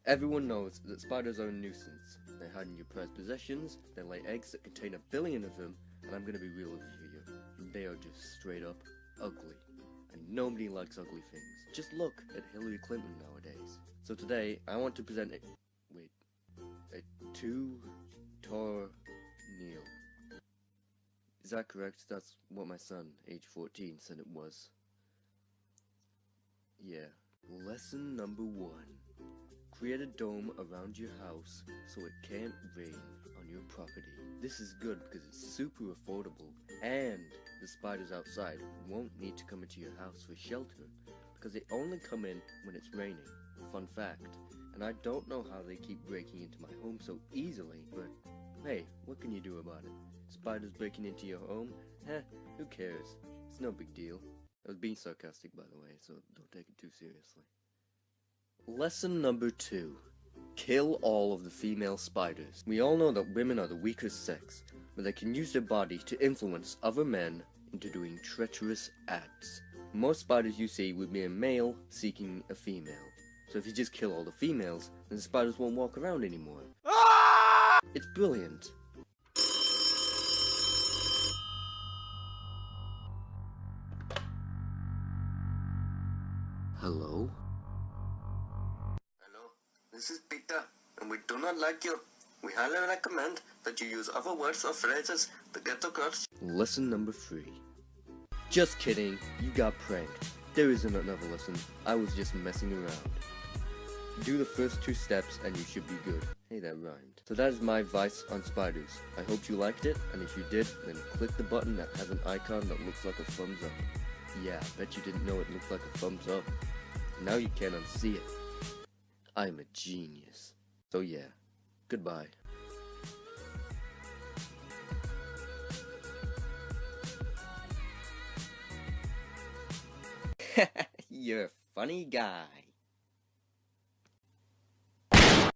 Everyone knows that spiders are a nuisance. They hide in your prized possessions, they lay eggs that contain 1 billion of them, and I'm gonna be real with you here. They are just straight up ugly. And nobody likes ugly things. Just look at Hillary Clinton nowadays. So today, I want to present a two-tor Neil. Is that correct? That's what my son, age 14, said it was. Yeah. Lesson number 1. Create a dome around your house so it can't rain on your property. This is good because it's super affordable, and the spiders outside won't need to come into your house for shelter because they only come in when it's raining. Fun fact. And I don't know how they keep breaking into my home so easily, but hey, what can you do about it? Spiders breaking into your home? Who cares? It's no big deal. I was being sarcastic, by the way, so don't take it too seriously. Lesson number 2. Kill all of the female spiders. We all know that women are the weakest sex, but they can use their body to influence other men into doing treacherous acts. Most spiders you see would be a male seeking a female. So if you just kill all the females, then the spiders won't walk around anymore. It's brilliant. Hello? Hello, this is Peter, and we do not like you. We highly recommend that you use other words or phrases to get across. Lesson number 3. Just kidding, you got pranked. There isn't another lesson, I was just messing around. Do the first 2 steps and you should be good. Hey, that rhymed. So that is my advice on spiders. I hope you liked it, and if you did, then click the button that has an icon that looks like a thumbs up. Yeah, I bet you didn't know it looked like a thumbs up. Now you can't unsee it. I'm a genius. So yeah, goodbye. You're a funny guy.